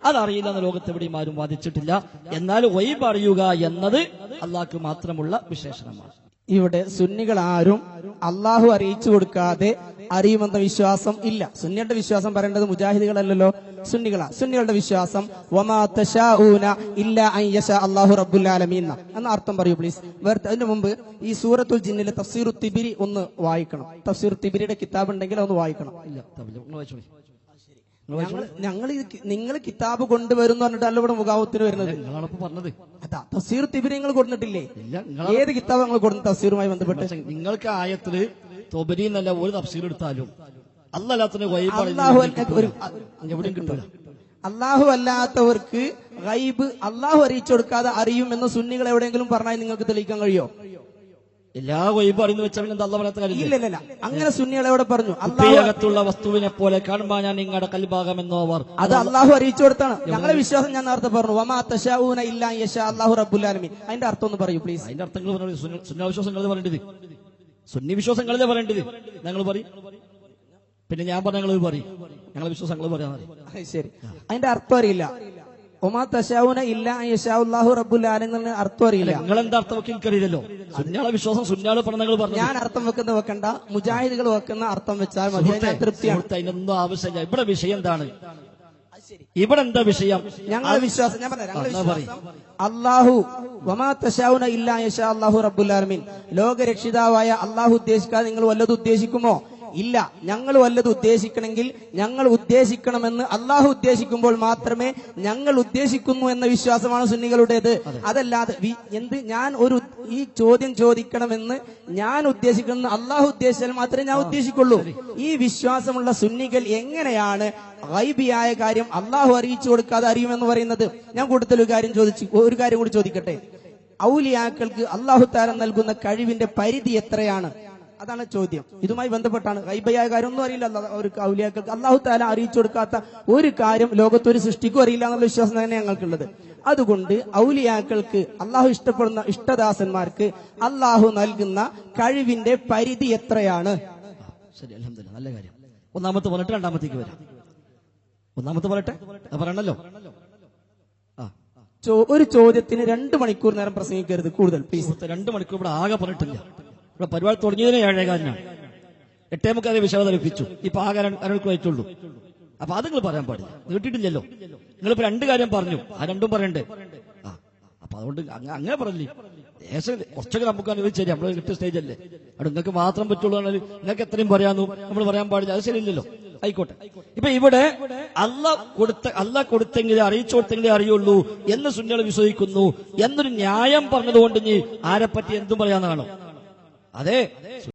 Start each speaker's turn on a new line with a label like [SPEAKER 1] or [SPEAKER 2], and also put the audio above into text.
[SPEAKER 1] അതറിയില്ല എന്ന ലോകത്ത് എവിടെയും ആരും വാദിച്ചിട്ടില്ല. എന്നാൽ ഗൈബ് അറിയുക എന്നത് അള്ളാഹ്ക്ക് മാത്രമുള്ള വിശേഷണമാണ്.
[SPEAKER 2] ഇവിടെ സുന്നികൾ ആരും അള്ളാഹു അറിയിച്ചു കൊടുക്കാതെ അറിയുമെന്ന വിശ്വാസം ഇല്ല. സുന്നിയുടെ വിശ്വാസം പറയേണ്ടത് മുജാഹിദുകളല്ലല്ലോ, സുന്നികളുടെ വിശ്വാസം വമാ തശാഊന ഇല്ലാ അൻ യശാ അല്ലാഹു റബ്ബുൽ ആലമീൻ എന്ന അർത്ഥം പറയൂ പ്ലീസ്. അതിനു മുമ്പ് ഈ സൂറത്തുൽ ജിന്നിലെ തഫ്സീറു തിബിരി ഒന്ന് വായിക്കണം. തഫ്സീറു തിബിരിയുടെ കിതാബ് ഉണ്ടെങ്കിൽ ഒന്ന് വായിക്കണം. നിങ്ങൾ കിതാബ് കൊണ്ടുവരും പറഞ്ഞിട്ടല്ല ഇവിടെ മുഖാവത്തിന് വരുന്നത്.
[SPEAKER 1] പറഞ്ഞത്
[SPEAKER 2] അതാ തഫ്സീർ തിബിരി നിങ്ങൾ കൊടുത്തിട്ടില്ലേ? ഏത് കിതാബ് നിങ്ങൾ കൊടുത്ത തഫ്സീറുമായി ബന്ധപ്പെട്ട്?
[SPEAKER 1] നിങ്ങൾക്ക് ആയത്തില് തൊബരി എന്നല്ല ഒരു തഫ്സീർ എടുത്താലും അല്ലാത്തവർക്ക്
[SPEAKER 2] അള്ളാഹു അല്ലാത്തവർക്ക് ഗൈബ് അള്ളാഹു അറിയിച്ചു കൊടുക്കാതെ അറിയും എന്ന് സുന്നികൾ എവിടെയെങ്കിലും പറഞ്ഞാൽ നിങ്ങൾക്ക് തെളിയിക്കാൻ കഴിയോ?
[SPEAKER 1] എല്ലാ ഗൈബ് അറിയുന്ന വെച്ചാൽ
[SPEAKER 2] ഇല്ല. അങ്ങനെ സുന്നികൾ എവിടെ പറഞ്ഞു?
[SPEAKER 1] അള്ളാഹുള്ള വസ്തുവിനെ പോലെ കാണുമ്പോൾ ഞാൻ നിങ്ങളുടെ കൽഭാഗമെന്നോവർ
[SPEAKER 2] അത് അള്ളാഹു അറിയിച്ചു കൊടുത്താണ്. ഞങ്ങളെ വിശ്വാസം ഞാൻ നേരത്തെ പറഞ്ഞു വമാ തശാഊന ഇല്ലാ യശാ അല്ലാഹു റബ്ബുൽ ആലമീൻ. അതിന്റെ അർത്ഥം ഒന്ന് പറയൂ പ്ലീസ്.
[SPEAKER 1] അതിന്റെ അർത്ഥങ്ങൾ സുന്നാവിശ്വാസങ്ങളെ പറയേണ്ടത്, സുന്നി വിശ്വാസങ്ങളെ പറയേണ്ടത് ഞങ്ങൾ പറയും. പിന്നെ ഞാൻ പറഞ്ഞ ഞങ്ങൾ പറയും, ഞങ്ങളെ വിശ്വാസങ്ങൾ പറയാൻ.
[SPEAKER 2] ശരി, അതിന്റെ അർത്ഥം അറിയില്ല. ഒമാ തശാഊന ഇല്ലാ യശാ അല്ലാഹു റബ്ബുൽ ആലമീൻ അർത്ഥം അറിയില്ല.
[SPEAKER 1] നിങ്ങൾ എന്താ അർത്ഥം വെക്കാൻ എനിക്കറിയില്ലല്ലോ. സുന്നാളെ വിശ്വാസം സുന്നാള് പറഞ്ഞ പറഞ്ഞു.
[SPEAKER 2] ഞാൻ അർത്ഥം വെക്കണ്ട, മുജാഹിദുകൾ വെക്കുന്ന അർത്ഥം വെച്ചാൽ മതി. തൃപ്തിയാണ്.
[SPEAKER 1] അതിനൊന്നും ആവശ്യമില്ല. ഇവിടെ വിഷയം എന്താണ്? ഇവിടെ എന്താ വിഷയം?
[SPEAKER 2] ഞങ്ങളുടെ വിശ്വാസം ഞാൻ പറയാം. അല്ലാഹു വമാ തശാഊന ഇല്ലാ യശാ അല്ലാഹു റബ്ബുൽ ആലമീൻ. ലോകരക്ഷിതാവായ അല്ലാഹു ഉദ്ദേശിക്കാതെ നിങ്ങൾ വല്ലതും ഉദ്ദേശിക്കുമോ? ഇല്ല. ഞങ്ങൾ വല്ലതും ഉദ്ദേശിക്കണമെങ്കിൽ ഞങ്ങൾ ഉദ്ദേശിക്കണമെന്ന് അള്ളാഹു ഉദ്ദേശിക്കുമ്പോൾ മാത്രമേ ഞങ്ങൾ ഉദ്ദേശിക്കുന്നു എന്ന വിശ്വാസമാണ് സുന്നികളുടേത്. അതല്ലാതെ ഞാൻ ഈ ചോദ്യം ചോദിക്കണമെന്ന് ഞാൻ ഉദ്ദേശിക്കണമെന്ന് അള്ളാഹു ഉദ്ദേശിച്ചാൽ മാത്രമേ ഞാൻ ഉദ്ദേശിക്കുള്ളൂ. ഈ വിശ്വാസമുള്ള സുന്നികൾ എങ്ങനെയാണ് ഗൈബിയായ കാര്യം അള്ളാഹു അറിയിച്ചു കൊടുക്കാതെ അറിയുമെന്ന് പറയുന്നത്? ഞാൻ കൂടുതൽ ഒരു കാര്യം കൂടി ചോദിക്കട്ടെ. ഔലിയാക്കൾക്ക് അള്ളാഹു താല നൽകുന്ന കഴിവിന്റെ പരിധി എത്രയാണ്? അതാണ് ചോദ്യം. ഇതുമായി ബന്ധപ്പെട്ടാണ്. ഗൈബിയായ കാര്യം ഒന്നും അറിയില്ല അവർക്ക്, ഔലിയാക്കൾക്ക് അള്ളാഹു താല അറിയിച്ചു കൊടുക്കാത്ത ഒരു കാര്യം ലോകത്തൊരു സൃഷ്ടിക്കും അറിയില്ല എന്നുള്ള വിശ്വാസം തന്നെ ഞങ്ങൾക്കുള്ളത്. അതുകൊണ്ട് ഔലിയാക്കൾക്ക് അള്ളാഹു ഇഷ്ടപ്പെടുന്ന ഇഷ്ടദാസന്മാർക്ക് അള്ളാഹു നൽകുന്ന കഴിവിന്റെ പരിധി എത്രയാണ്?
[SPEAKER 1] ശരി, അൽഹംദുലില്ലാഹ്, നല്ല കാര്യം. ഒന്നാമത്തെ പറഞ്ഞിട്ട് രണ്ടാമത്തേക്ക് വരാം. ഒന്നാമത്തെ പറയട്ടെ, പറയണല്ലോ.
[SPEAKER 2] ഒരു ചോദ്യത്തിന് 2 മണിക്കൂർ നേരം പ്രസംഗിക്കരുത് കൂടുതൽ പ്ലീസ്.
[SPEAKER 1] 2 മണിക്കൂർ ഇവിടെ ആകെ പറഞ്ഞിട്ടില്ല. ഇവിടെ പരിപാടി തുടങ്ങിയതിനെ 7:15 8:30 വിശദത ലഭിച്ചു. ഇപ്പൊ ആകെ 2 ആയിട്ടുള്ളൂ. അപ്പൊ അത് നിങ്ങൾ പറയാൻ പാടില്ല, നീട്ടിട്ടില്ലല്ലോ. നിങ്ങളിപ്പോ 2 കാര്യം പറഞ്ഞു, ആ 2ഉം പറയണ്ടേ? അപ്പൊ അതുകൊണ്ട് അങ്ങനെ പറഞ്ഞില്ലേ. കുറച്ചൊക്കെ നമുക്ക് അനുവദിച്ചേ, നമ്മള് 8 സ്റ്റേജ് അല്ലേ, അവിടെ നിങ്ങൾക്ക് മാത്രം പറ്റുള്ളൂ. നിങ്ങൾക്ക് എത്രയും പറയാന്നു, നമ്മൾ പറയാൻ പാടില്ല, അത് ശരിയില്ലല്ലോ. ആയിക്കോട്ടെ. ഇപ്പൊ ഇവിടെ അള്ളാഹ് കൊടുത്തെങ്കിലേ അറിയിച്ചു കൊടുത്തെങ്കിലേ അറിയുള്ളൂ എന്ന് സുന്നികൾ വിശ്വസിക്കുന്നു എന്നൊരു ന്യായം പറഞ്ഞതുകൊണ്ട് ഇനി ആരെപ്പറ്റി എന്തും പറയാന്നാണോ? അതെ.